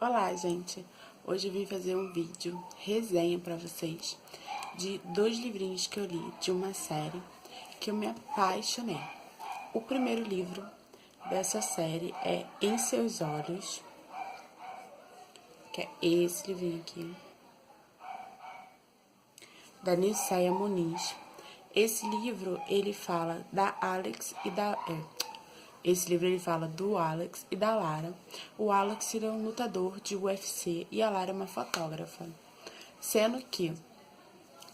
Olá, gente! Hoje eu vim fazer um vídeo resenha pra vocês de 2 livrinhos que eu li de uma série que eu me apaixonei. O primeiro livro dessa série é Em Seus Olhos, que é esse livrinho aqui, da Nilceia Muniz. Esse livro, ele fala da Alex e da... Esse livro ele fala do Alex e da Lara. O Alex ele é um lutador de UFC e a Lara é uma fotógrafa. Sendo que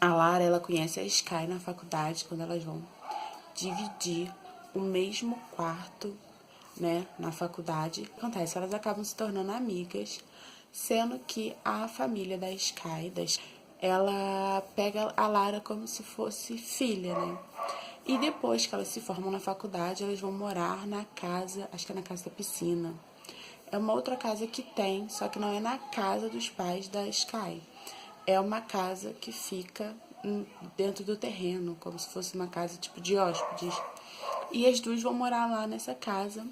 a Lara ela conhece a Sky na faculdade quando elas vão dividir o mesmo quarto, né, na faculdade. O que acontece? Elas acabam se tornando amigas, sendo que a família da Sky, ela pega a Lara como se fosse filha, né? E depois que elas se formam na faculdade, elas vão morar na casa, acho que é na casa da piscina. É uma outra casa que tem, só que não é na casa dos pais da Sky. É uma casa que fica dentro do terreno, como se fosse uma casa tipo de hóspedes. E as duas vão morar lá nessa casa.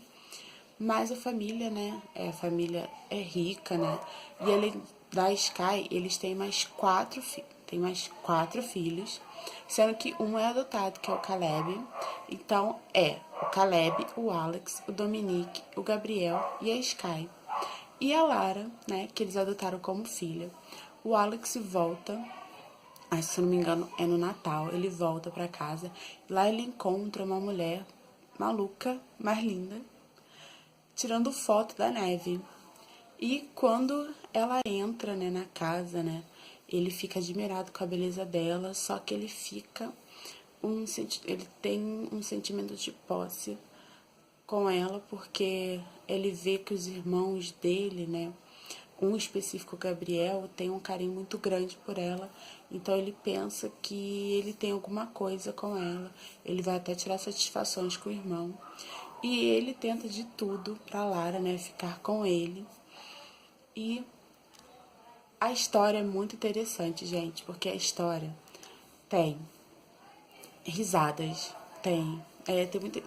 Mas a família, né? A família é rica, né? E além da Sky, eles têm mais 4 filhos. Tem mais 4 filhos, sendo que um é adotado, que é o Caleb. Então é o Caleb, o Alex, o Dominique, o Gabriel e a Sky. E a Lara, né, que eles adotaram como filha. O Alex volta, acho que se não me engano é no Natal, ele volta pra casa. Lá ele encontra uma mulher maluca, mais linda, tirando foto da neve. E quando ela entra, né, na casa, né, ele fica admirado com a beleza dela, só que ele ele tem um sentimento de posse com ela, porque ele vê que os irmãos dele, né, um específico, Gabriel, tem um carinho muito grande por ela, então ele pensa que ele tem alguma coisa com ela, ele vai até tirar satisfações com o irmão, e ele tenta de tudo pra Lara, né, ficar com ele. E a história é muito interessante, gente, porque a história tem risadas,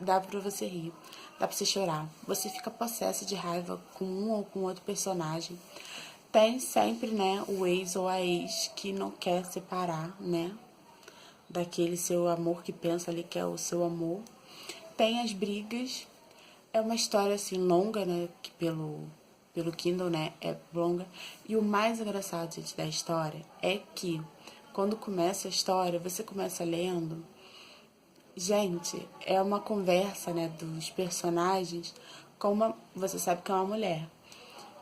dá pra você rir, dá pra você chorar, você fica possessa de raiva com um ou com outro personagem. Tem sempre, né, o ex ou a ex que não quer separar, né, daquele seu amor que pensa ali que é o seu amor. Tem as brigas, é uma história assim longa, né, que pelo Kindle, né, é longa. E o mais engraçado, gente, da história é que quando começa a história, você começa lendo, gente, é uma conversa, né, dos personagens com você sabe que é uma mulher.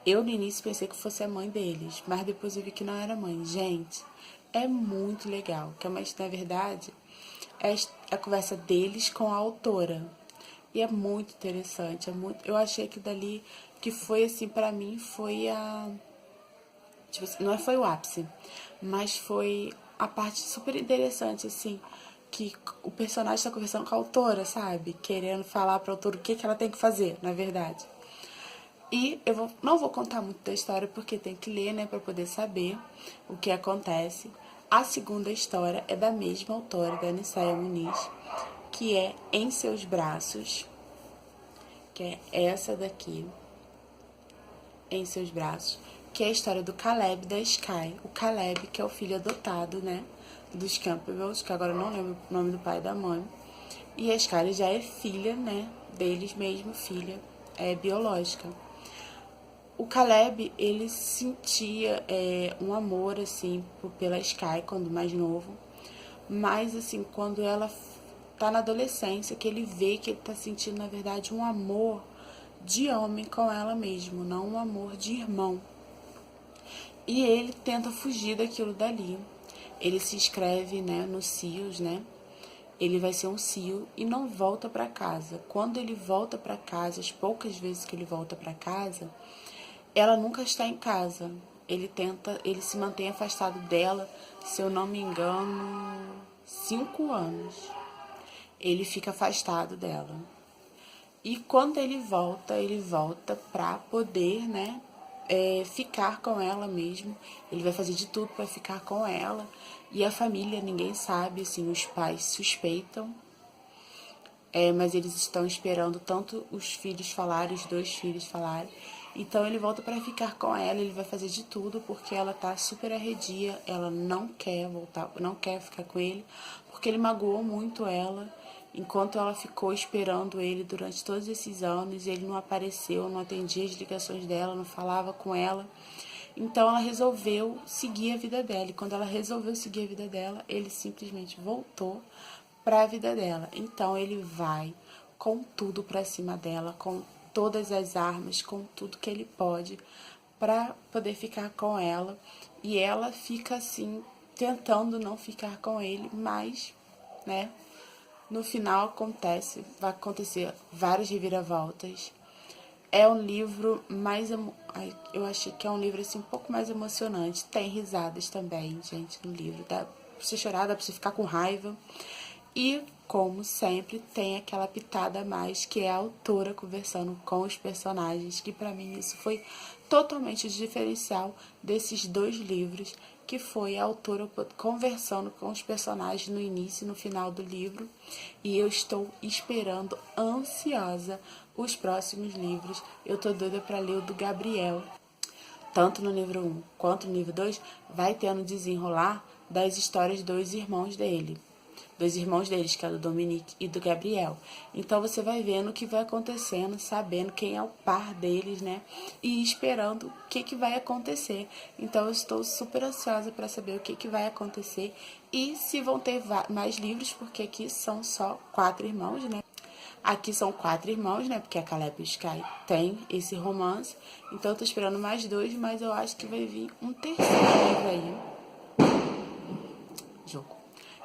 Eu no início pensei que fosse a mãe deles, mas depois eu vi que não era mãe. Gente, é muito legal, que é na verdade é a conversa deles com a autora. E é muito interessante, eu achei que dali que foi assim pra mim foi a tipo, não foi o ápice, mas foi a parte super interessante assim, que o personagem está conversando com a autora, sabe? Querendo falar pra autora o que ela tem que fazer, na verdade. E não vou contar muito da história porque tem que ler, né, para poder saber o que acontece. A segunda história é da mesma autora, da Nilceia Muniz, que é Em Seus Braços, que é essa daqui, Em Seus Braços, que é a história do Caleb e da Sky. O Caleb, que é o filho adotado, né, dos Campbells, que agora eu não lembro o nome do pai e da mãe. E a Sky já é filha, né, deles mesmo, filha biológica. O Caleb, ele sentia um amor, assim, pela Sky quando mais novo. Mas, assim, quando ela tá na adolescência, que ele vê que ele tá sentindo, na verdade, um amor de homem com ela mesmo, não um amor de irmão. E ele tenta fugir daquilo dali. Ele se inscreve, né, no CIOS, né? Ele vai ser um CIO e não volta para casa. Quando ele volta para casa, as poucas vezes que ele volta para casa, ela nunca está em casa. Ele se mantém afastado dela, se eu não me engano, 5 anos. Ele fica afastado dela. E quando ele volta pra poder, né, ficar com ela mesmo. Ele vai fazer de tudo para ficar com ela. E a família, ninguém sabe, assim, os pais suspeitam. Mas eles estão esperando tanto os filhos falarem, os 2 filhos falarem. Então ele volta pra ficar com ela, ele vai fazer de tudo porque ela tá super arredia, ela não quer voltar, não quer ficar com ele, porque ele magoou muito ela, enquanto ela ficou esperando ele durante todos esses anos, ele não apareceu, não atendia as ligações dela, não falava com ela. Então ela resolveu seguir a vida dela, e quando ela resolveu seguir a vida dela, ele simplesmente voltou para a vida dela. Então ele vai com tudo para cima dela, com todas as armas, com tudo que ele pode para poder ficar com ela. E ela fica assim tentando não ficar com ele, mas, né, no final vai acontecer várias reviravoltas. É um livro mais... Eu achei que é um livro assim, um pouco mais emocionante. Tem risadas também, gente, no livro. Dá pra você chorar, dá pra você ficar com raiva. E, como sempre, tem aquela pitada a mais, que é a autora conversando com os personagens, que pra mim isso foi totalmente o diferencial desses dois livros, que foi a autora conversando com os personagens no início e no final do livro. E eu estou esperando, ansiosa, os próximos livros. Eu tô doida pra ler o do Gabriel. Tanto no livro 1 quanto no livro 2, vai tendo desenrolar das histórias dos irmãos dele. Dos irmãos deles, que é do Dominique e do Gabriel. Então você vai vendo o que vai acontecendo, sabendo quem é o par deles, né? E esperando o que vai acontecer. Então eu estou super ansiosa para saber o que vai acontecer e se vão ter mais livros, porque aqui são só 4 irmãos, né? Aqui são 4 irmãos, né? Porque a Caleb e o Sky tem esse romance. Então eu tô esperando mais 2, mas eu acho que vai vir um terceiro livro aí. Jogo.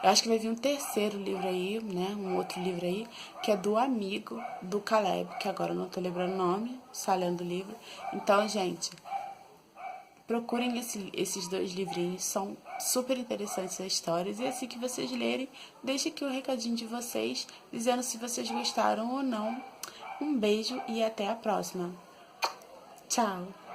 Eu acho que vai vir um terceiro livro aí, né? Um outro livro aí, que é do amigo do Caleb, que agora eu não tô lembrando o nome, só lendo o livro. Então, gente, procurem esses 2 livrinhos, são super interessantes as histórias. E assim que vocês lerem, deixe aqui o recadinho de vocês, dizendo se vocês gostaram ou não. Um beijo e até a próxima. Tchau!